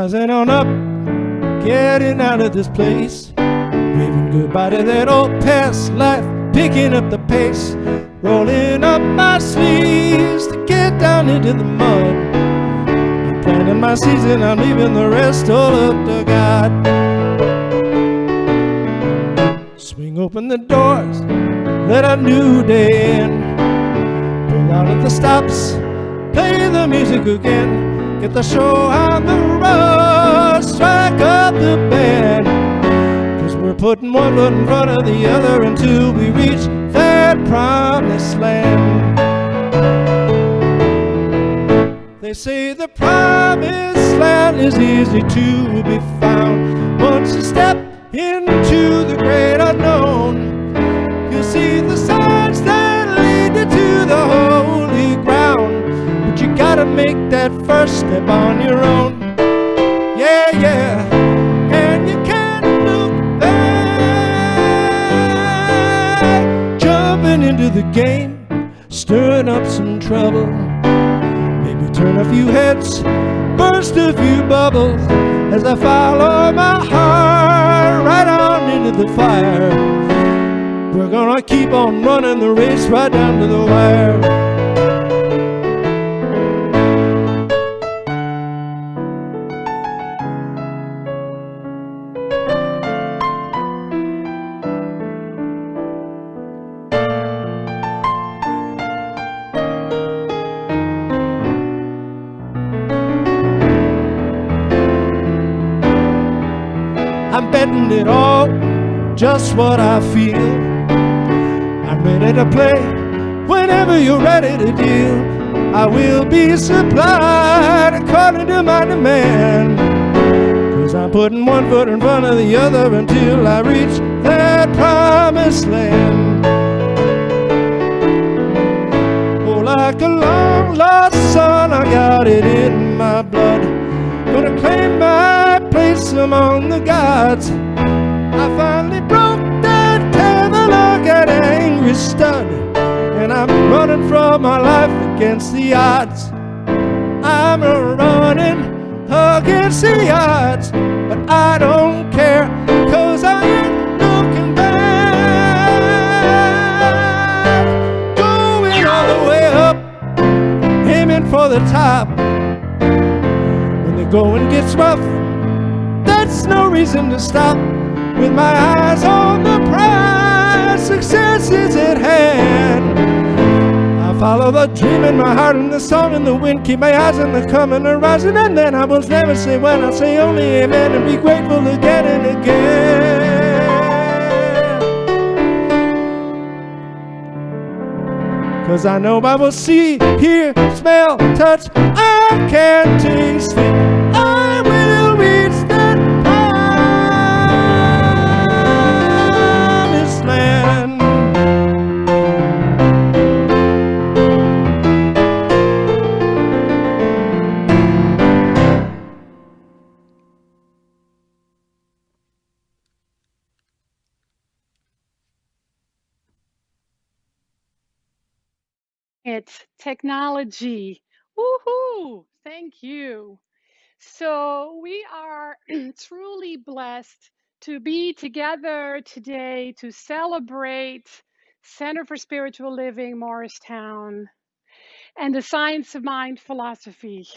Rising on up, getting out of this place, waving goodbye to that old past life, picking up the pace, rolling up my sleeves to get down into the mud. I'm planting my seeds and I'm leaving the rest all up to God. Swing open the doors, let a new day in. Pull out of the stops, play the music again. Get the show on the road, strike up the band. 'Cause we're putting one foot in front of the other until we reach that promised land. They say the promised land is easy to be found. Once you step into the great unknown, you'll see the signs that lead you to the holy ground. But you gotta make that first step on your own. Yeah, yeah, and you can't look back. Jumping into the game, stirring up some trouble. Maybe turn a few heads, burst a few bubbles, as I follow my heart right on into the fire. We're gonna keep on running the race right down to the wire. I'm betting it all, just what I feel. I'm ready to play whenever you're ready to deal. I will be supplied according to my demand. 'Cause I'm putting one foot in front of the other until I reach that promised land. Oh, like a long lost son, I got it in my blood. Gonna claim my place among the gods. I finally broke that tether like an angry stud, and I'm running from my life against the odds. I'm running against the odds, but I don't care, 'cause I ain't looking back. Going all the way up, aiming for the top. When the going gets rough, that's no reason to stop. With my eyes on the prize, success is at hand. I follow the dream in my heart and the song in the wind. Keep my eyes on the coming horizon, and then I will never say when. I'll say only amen and be grateful again and again. 'Cause I know I will see, hear, smell, touch, I can taste it. I will reach that promised land. It's technology. Woohoo! Thank you. So we are truly blessed to be together today to celebrate Center for Spiritual Living Morristown and the Science of Mind philosophy.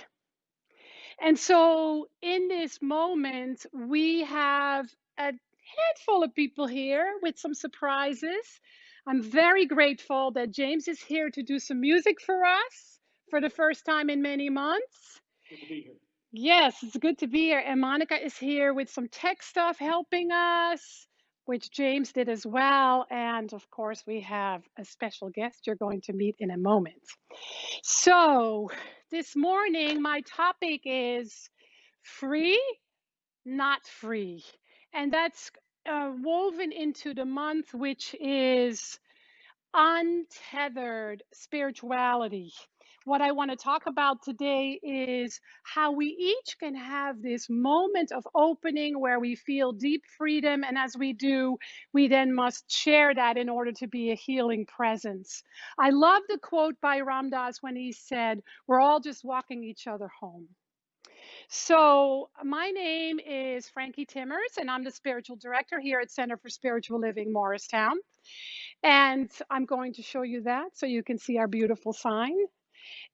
And so in this moment, we have a handful of people here with some surprises. I'm very grateful that James is here to do some music for us for the first time in many months. Good to be here. Yes, it's good to be here. And Monica is here with some tech stuff helping us, which James did as well. And of course, we have a special guest you're going to meet in a moment. So this morning, my topic is free, not free. And that's woven into the month, which is untethered spirituality. What I want to talk about today is how we each can have this moment of opening where we feel deep freedom. And as we do, we then must share that in order to be a healing presence. I love the quote by Ram Dass when he said, "We're all just walking each other home." So, my name is Frankie Timmers, and I'm the spiritual director here at Center for Spiritual Living Morristown. And I'm going to show you that so you can see our beautiful sign.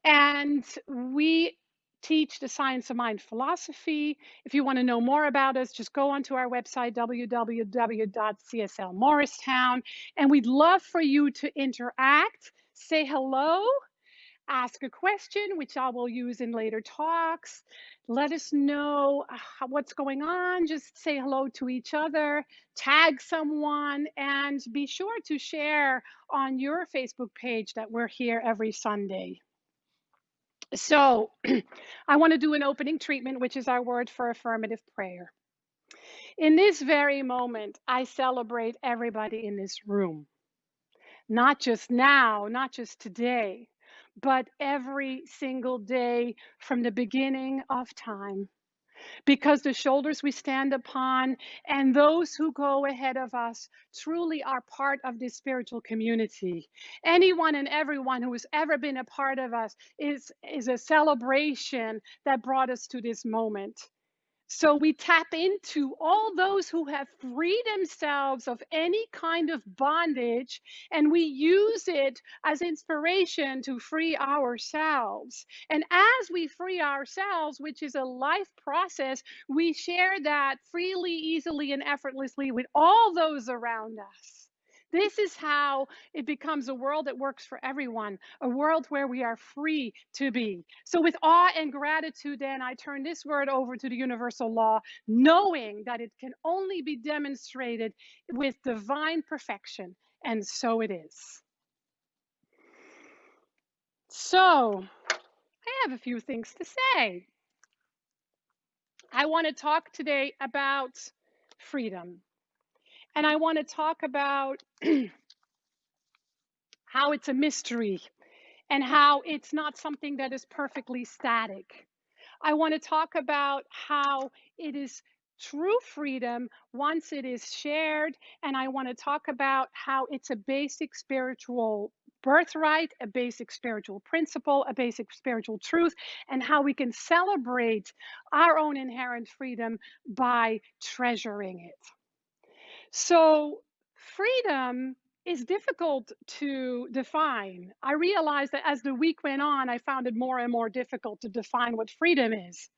And we teach the science of mind philosophy. If you want to know more about us, just go onto our website, www.cslmorristown. And we'd love for you to interact, say hello, ask a question, which I will use in later talks. Let us know what's going on. Just say hello to each other, tag someone, and be sure to share on your Facebook page that we're here every Sunday. So, I want to do an opening treatment, which is our word for affirmative prayer. In this very moment, I celebrate everybody in this room. Not just now, not just today, but every single day from the beginning of time. Because the shoulders we stand upon and those who go ahead of us truly are part of this spiritual community. Anyone and everyone who has ever been a part of us is a celebration that brought us to this moment. So we tap into all those who have freed themselves of any kind of bondage, and we use it as inspiration to free ourselves. And as we free ourselves, which is a life process, we share that freely, easily, and effortlessly with all those around us. This is how it becomes a world that works for everyone, a world where we are free to be. So, with awe and gratitude, then, I turn this word over to the universal law, knowing that it can only be demonstrated with divine perfection. And so it is. So, I have a few things to say. I want to talk today about freedom. And I want to talk about how it's a mystery and how it's not something that is perfectly static. I want to talk about how it is true freedom once it is shared. And I want to talk about how it's a basic spiritual birthright, a basic spiritual principle, a basic spiritual truth, and how we can celebrate our own inherent freedom by treasuring it. So, freedom is difficult to define. I realized that as the week went on, I found it more and more difficult to define what freedom is.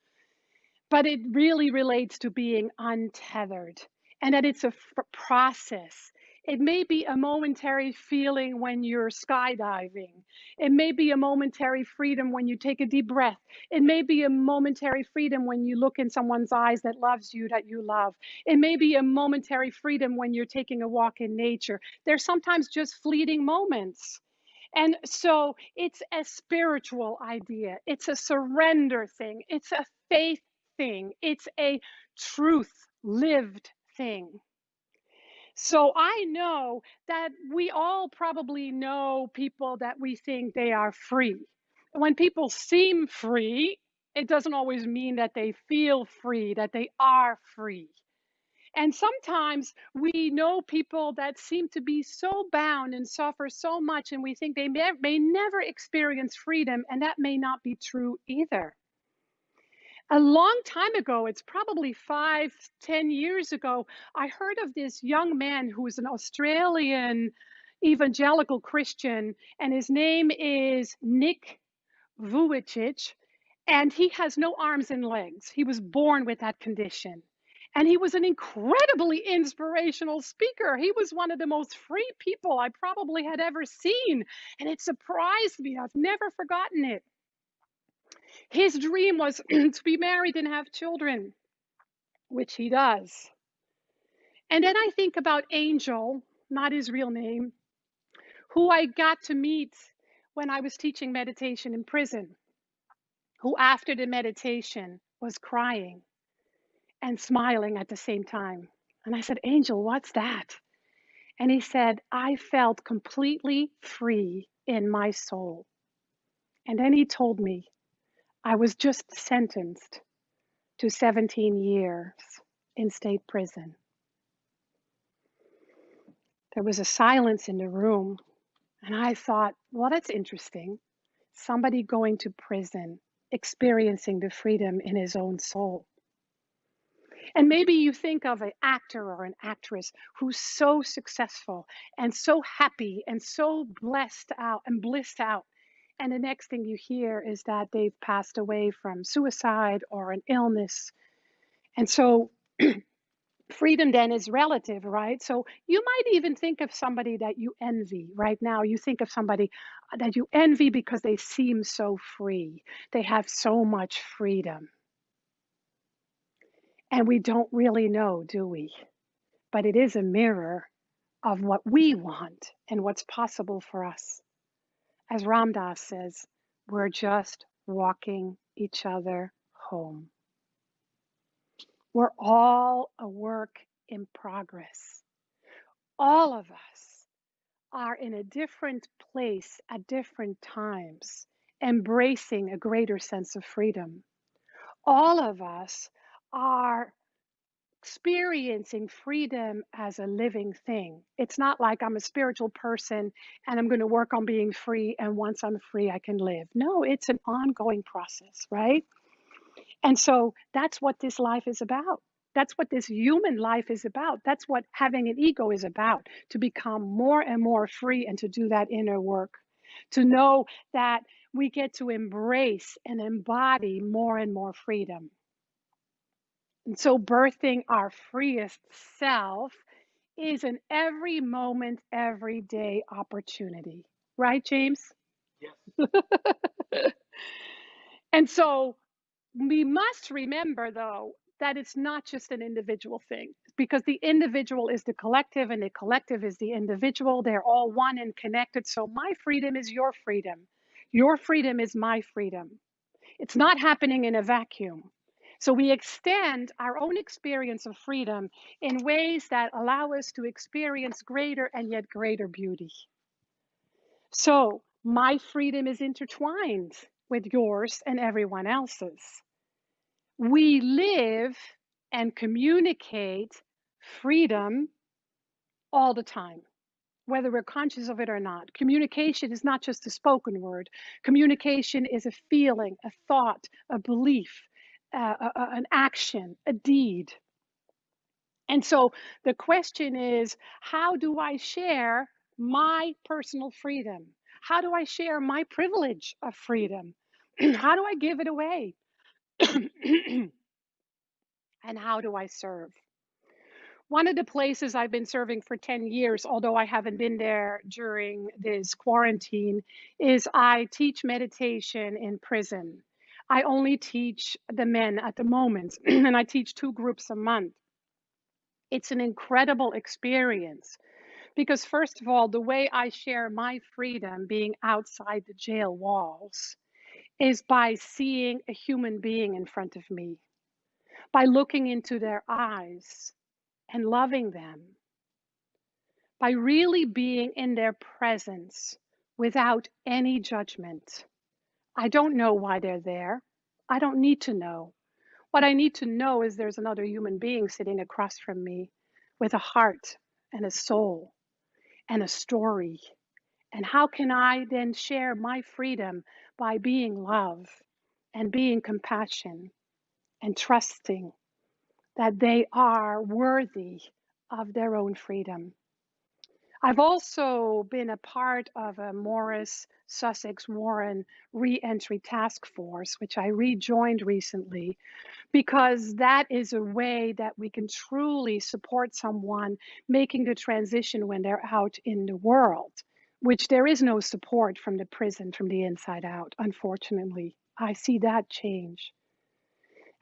But it really relates to being untethered and that it's a process. It may be a momentary feeling when you're skydiving. It may be a momentary freedom when you take a deep breath. It may be a momentary freedom when you look in someone's eyes that loves you, that you love. It may be a momentary freedom when you're taking a walk in nature. There's sometimes just fleeting moments. And so it's a spiritual idea. It's a surrender thing. It's a faith thing. It's a truth lived thing. So I know that we all probably know people that we think they are free. When people seem free, it doesn't always mean that they feel free, that they are free. And sometimes we know people that seem to be so bound and suffer so much, and we think they may never experience freedom, and that may not be true either. A long time ago, it's probably 5, 10 years ago, I heard of this young man who is an Australian evangelical Christian, and his name is Nick Vujicic, and he has no arms and legs. He was born with that condition. And he was an incredibly inspirational speaker. He was one of the most free people I probably had ever seen. And it surprised me. I've never forgotten it. His dream was to be married and have children, which he does. And then I think about Angel, not his real name, who I got to meet when I was teaching meditation in prison, who after the meditation was crying and smiling at the same time. And I said, Angel, what's that? And he said, I felt completely free in my soul. And then he told me I was just sentenced to 17 years in state prison. There was a silence in the room. And I thought, well, that's interesting. Somebody going to prison experiencing the freedom in his own soul. And maybe you think of an actor or an actress who's so successful and so happy and so blessed out and blissed out. And the next thing you hear is that they've passed away from suicide or an illness. And so freedom then is relative, right? So you might even think of somebody that you envy right now. You think of somebody that you envy because they seem so free. They have so much freedom. And we don't really know, do we? But it is a mirror of what we want and what's possible for us. As Ram Dass says, we're just walking each other home. We're all a work in progress. All of us are in a different place at different times, embracing a greater sense of freedom. All of us are experiencing freedom as a living thing. It's not like I'm a spiritual person and I'm going to work on being free, and once I'm free, I can live. No, it's an ongoing process, right? And so that's what this life is about. That's what this human life is about. That's what having an ego is about, to become more and more free and to do that inner work, to know that we get to embrace and embody more and more freedom. And so birthing our freest self is an every moment, every day opportunity. Right, James? Yes. And so we must remember, though, that it's not just an individual thing, because the individual is the collective and the collective is the individual. They're all one and connected. So my freedom is your freedom. Your freedom is my freedom. It's not happening in a vacuum. So we extend our own experience of freedom in ways that allow us to experience greater and yet greater beauty. So my freedom is intertwined with yours and everyone else's. We live and communicate freedom all the time, whether we're conscious of it or not. Communication is not just a spoken word. Communication is a feeling, a thought, a belief, an action, a deed. And so the question is, how do I share my personal freedom? How do I share my privilege of freedom? How do I give it away? And how do I serve? One of the places I've been serving for 10 years, although I haven't been there during this quarantine, is I teach meditation in prison. I only teach the men at the moment, and I teach 2 groups a month. It's an incredible experience because, first of all, the way I share my freedom being outside the jail walls is by seeing a human being in front of me, by looking into their eyes and loving them, by really being in their presence without any judgment. I don't know why they're there. I don't need to know. What I need to know is there's another human being sitting across from me with a heart and a soul and a story. And how can I then share my freedom by being love and being compassion and trusting that they are worthy of their own freedom? I've also been a part of a Morris Sussex Warren Reentry Task Force, which I rejoined recently, because that is a way that we can truly support someone making the transition when they're out in the world, which there is no support from the prison from the inside out, unfortunately. I see that change.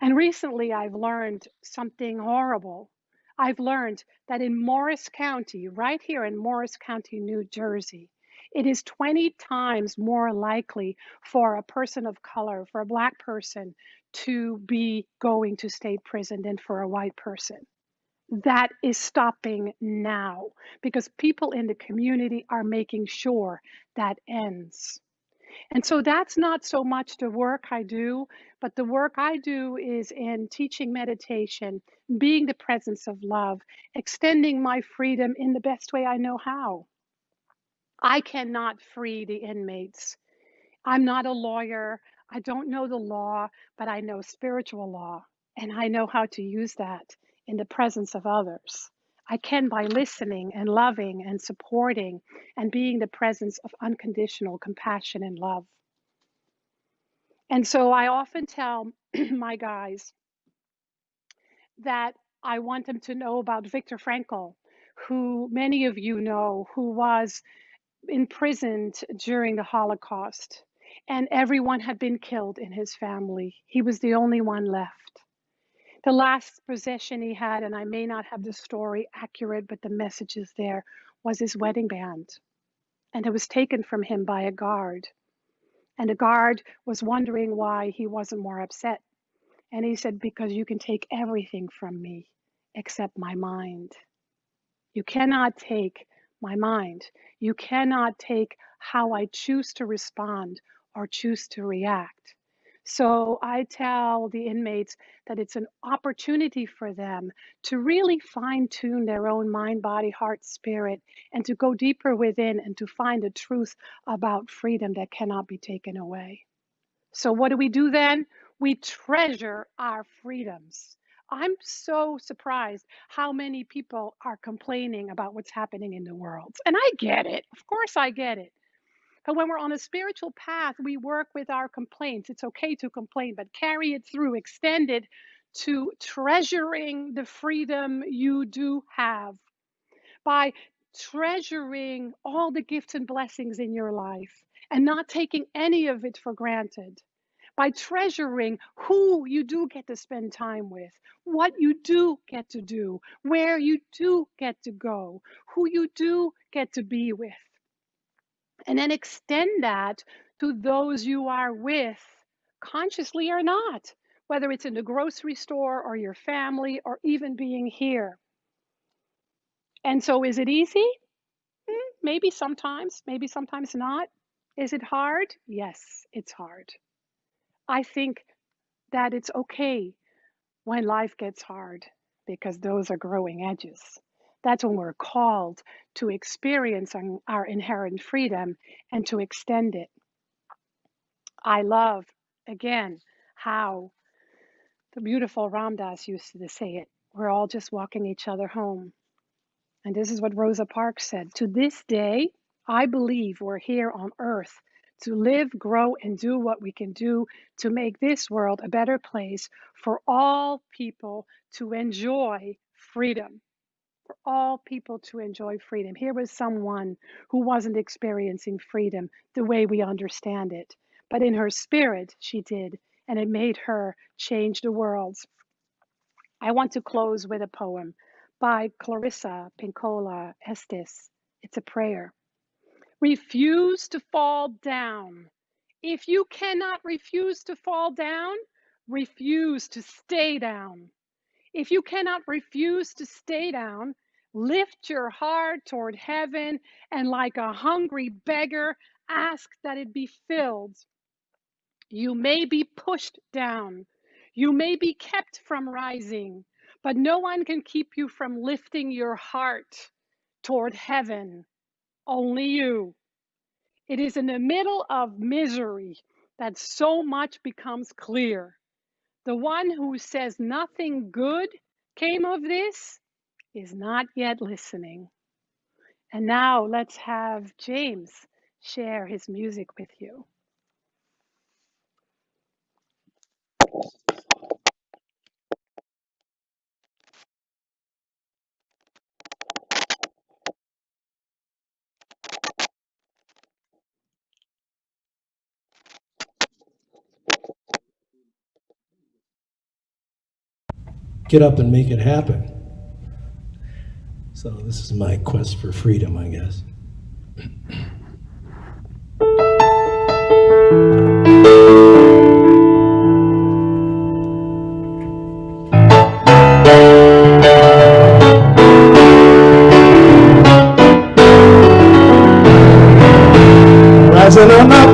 And recently I've learned something horrible. I've learned that in Morris County, right here in Morris County, New Jersey, it is 20 times more likely for a person of color, for a Black person, to be going to state prison than for a white person. That is stopping now because people in the community are making sure that ends. And so that's not so much the work I do, but the work I do is in teaching meditation, being the presence of love, extending my freedom in the best way I know how. I cannot free the inmates. I'm not a lawyer. I don't know the law, but I know spiritual law, and I know how to use that in the presence of others. I can by listening and loving and supporting and being the presence of unconditional compassion and love. And so I often tell my guys that I want them to know about Viktor Frankl, who many of you know, who was imprisoned during the Holocaust, and everyone had been killed in his family. He was the only one left. The last possession he had, and I may not have the story accurate, but the message is there, was his wedding band. And it was taken from him by a guard. And the guard was wondering why he wasn't more upset. And he said, because you can take everything from me except my mind. You cannot take my mind. You cannot take how I choose to respond or choose to react. So I tell the inmates that it's an opportunity for them to really fine tune their own mind, body, heart, spirit, and to go deeper within and to find the truth about freedom that cannot be taken away. So what do we do then? We treasure our freedoms. I'm so surprised how many people are complaining about what's happening in the world. And I get it. Of course, I get it. But when we're on a spiritual path, we work with our complaints. It's okay to complain, but carry it through, extend it to treasuring the freedom you do have by treasuring all the gifts and blessings in your life and not taking any of it for granted, by treasuring who you do get to spend time with, what you do get to do, where you do get to go, who you do get to be with. And then extend that to those you are with, consciously or not, whether it's in the grocery store or your family or even being here. And so, is it easy? Maybe sometimes not. Is it hard? Yes, it's hard. I think that it's okay when life gets hard because those are growing edges. That's when we're called to experience our inherent freedom and to extend it. I love, again, how the beautiful Ram Dass used to say it. We're all just walking each other home. And this is what Rosa Parks said. To this day, I believe we're here on earth to live, grow, and do what we can do to make this world a better place for all people to enjoy freedom. For all people to enjoy freedom. Here was someone who wasn't experiencing freedom the way we understand it, but in her spirit, she did, and it made her change the world. I want to close with a poem by Clarissa Pinkola Estes. It's a prayer. Refuse to fall down. If you cannot refuse to fall down, refuse to stay down. If you cannot refuse to stay down, lift your heart toward heaven and like a hungry beggar, ask that it be filled. You may be pushed down. You may be kept from rising, but no one can keep you from lifting your heart toward heaven. Only you. It is in the middle of misery that so much becomes clear. The one who says nothing good came of this is not yet listening. And now let's have James share his music with you. Get up and make it happen. So this is my quest for freedom, I guess. Rising on up,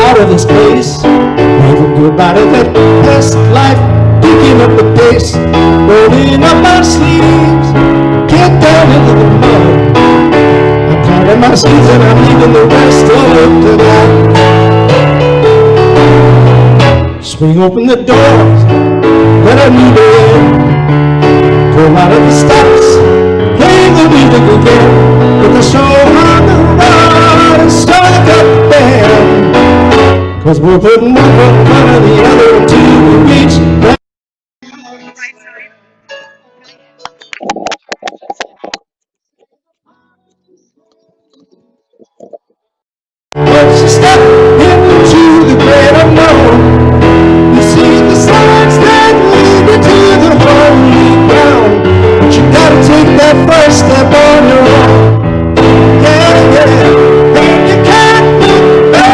out of this place, leaving goodbye to that past life, picking up the pace, rolling up my sleeves, get down into the mud. I'm tired of my sleeves and I'm leaving the rest all up to that. Swing open the doors that I needed. Pull out of the stops, play the music again. Put the show on the road and strike up the band. 'Cause we're putting one foot in front of the other until we reach that. Once you step into the great unknown, you see the signs that lead you to the holy ground. But you gotta take that first step on your own. Yeah, yeah, and you can't look back.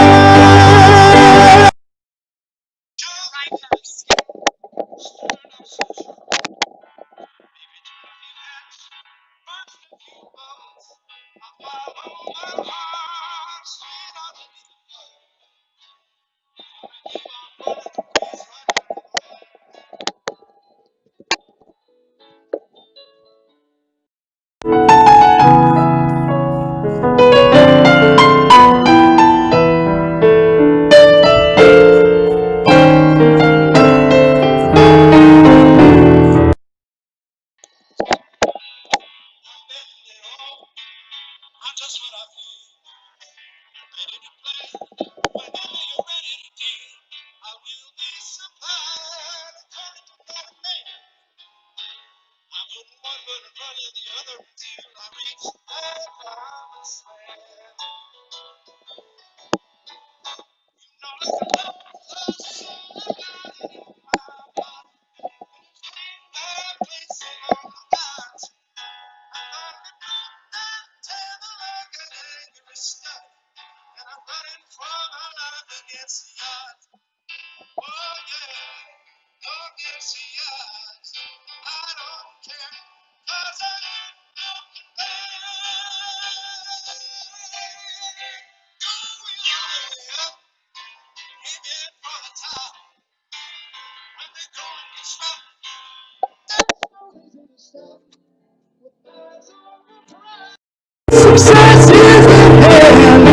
Success is at hand.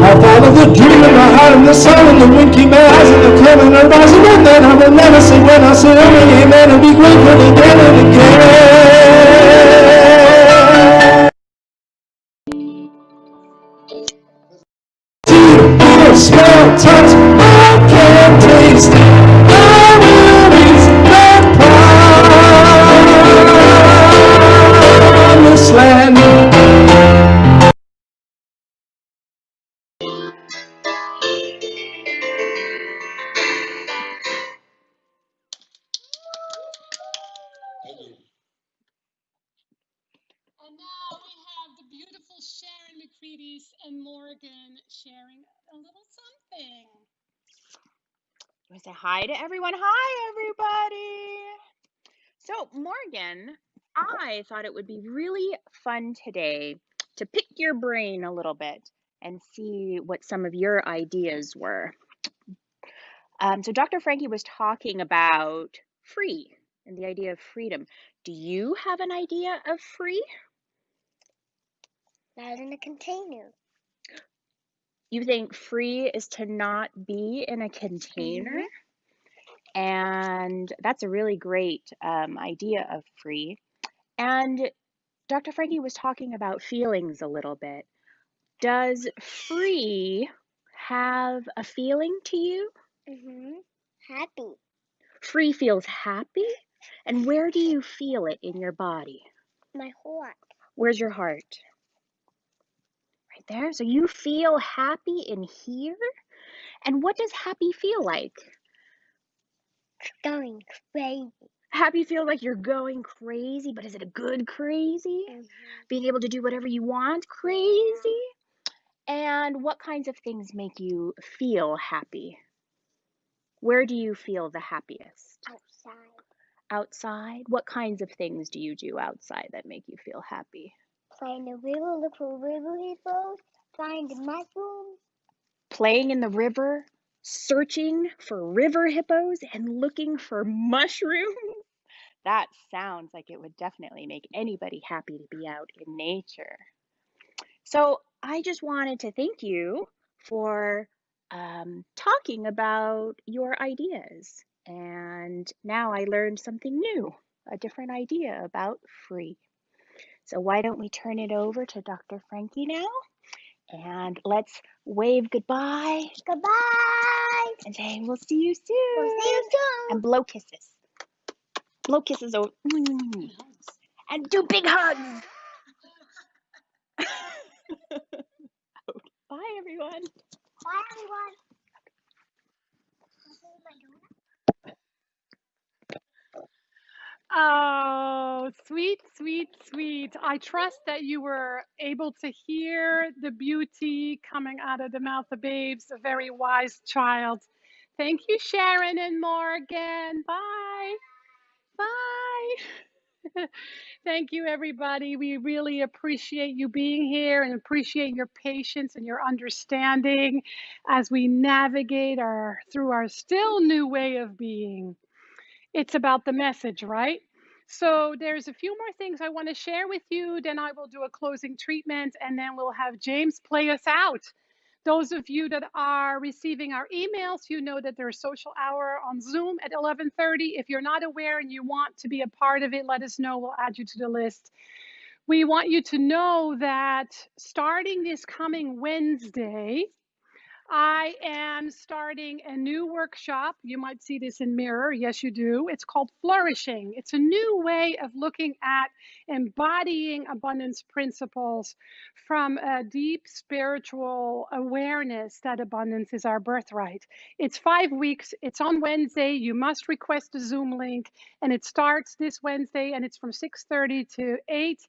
I follow the dream in my heart and the sun and the wind keep my eyes and the climb and the rising and then I will never say when I say only amen and be grateful again and again. See, hear, smell, touch, I can taste. I will reach that promised land. And now we have the beautiful Sharon and Morgan sharing a little something. You want to say hi to everyone? Hi, everybody. So, Morgan, I thought it would be really fun today to pick your brain a little bit and see what some of your ideas were. So, Dr. Frankie was talking about free and the idea of freedom. Do you have an idea of free? Not in a container. You think free is to not be in a container? And that's a really great idea of free. And Dr. Frankie was talking about feelings a little bit. Does free have a feeling to you? Happy. Free feels happy? And where do you feel it in your body? My heart. Where's your heart? Right there. So you feel happy in here? And what does happy feel like? Going crazy. Happy feels like you're going crazy, but is it a good crazy? Being able to do whatever you want crazy? And what kinds of things make you feel happy? Where do you feel the happiest? Outside. Outside? What kinds of things do you do outside that make you feel happy? Play in the river, look for river hippos, find the mushrooms. Playing in the river, searching for river hippos, and looking for mushrooms? That sounds like it would definitely make anybody happy to be out in nature. So I just wanted to thank you for talking about your ideas. And now I learned something new, a different idea about free. So why don't we turn it over to Dr. Frankie now? And let's wave goodbye Goodbye. and say we'll see you soon. We'll see you soon. And blow kisses. Blow kisses over. And do big hugs. Bye, everyone. Bye, everyone. Oh, sweet, sweet, sweet. I trust that you were able to hear the beauty coming out of the mouth of babes, a very wise child. Thank you, Sharon and Morgan. Bye. Bye. Thank you, everybody. We really appreciate you being here and appreciate your patience and your understanding as we navigate through our still new way of being. It's about the message, right? So there's a few more things I want to share with you. Then I will do a closing treatment and then we'll have James play us out. Those of you that are receiving our emails, you know that there's social hour on Zoom at 11:30. If you're not aware and you want to be a part of it, let us know. We'll add you to the list. We want you to know that starting this coming Wednesday, I am starting a new workshop. You might see this in Mirror. Yes, you do. It's called Flourishing. It's a new way of looking at embodying abundance principles from a deep spiritual awareness that abundance is our birthright. It's 5 weeks. It's on Wednesday. You must request a Zoom link, and it starts this Wednesday, and it's from 6:30 to 8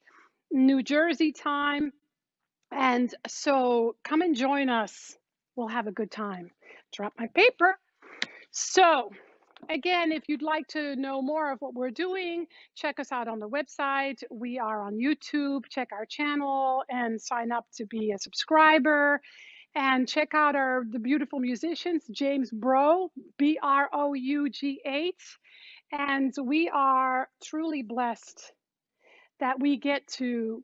New Jersey time. And so come and join us. We'll have a good time. Drop my paper. So, again, if you'd like to know more of what we're doing, check us out on the website. We are on YouTube. Check our channel and sign up to be a subscriber. And check out the beautiful musicians, James Brough, Brough. And we are truly blessed that we get to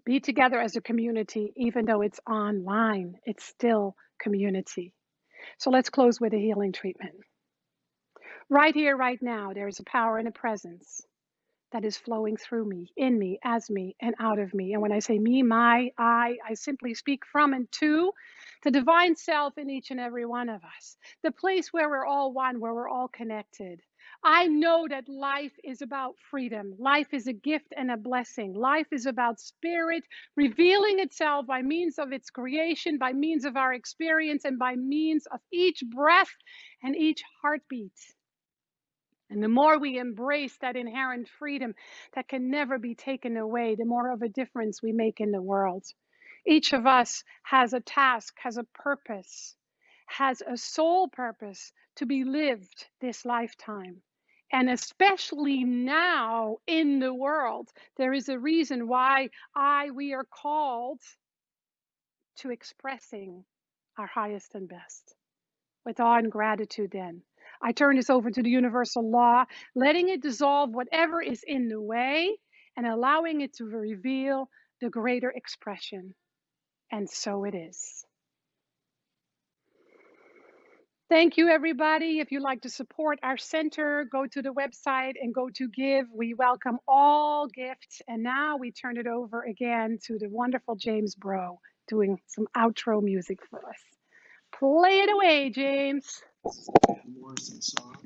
be together as a community, even though it's online, it's still community. So let's close with a healing treatment. Right here, right now, there is a power and a presence that is flowing through me, in me, as me, and out of me. And when I say me, my, I simply speak from and to the divine self in each and every one of us, the place where we're all one, where we're all connected. I know that life is about freedom. Life is a gift and a blessing. Life is about spirit revealing itself by means of its creation, by means of our experience, and by means of each breath and each heartbeat. And the more we embrace that inherent freedom that can never be taken away, the more of a difference we make in the world. Each of us has a task, has a purpose, has a soul purpose to be lived this lifetime. And especially now in the world, there is a reason why we are called to expressing our highest and best. With awe and gratitude, then, I turn this over to the universal law, letting it dissolve whatever is in the way and allowing it to reveal the greater expression. And so it is. Thank you, everybody. If you'd like to support our center, go to the website and go to give. We welcome all gifts. And now we turn it over again to the wonderful James Brough doing some outro music for us. Play it away, James. Morrison song.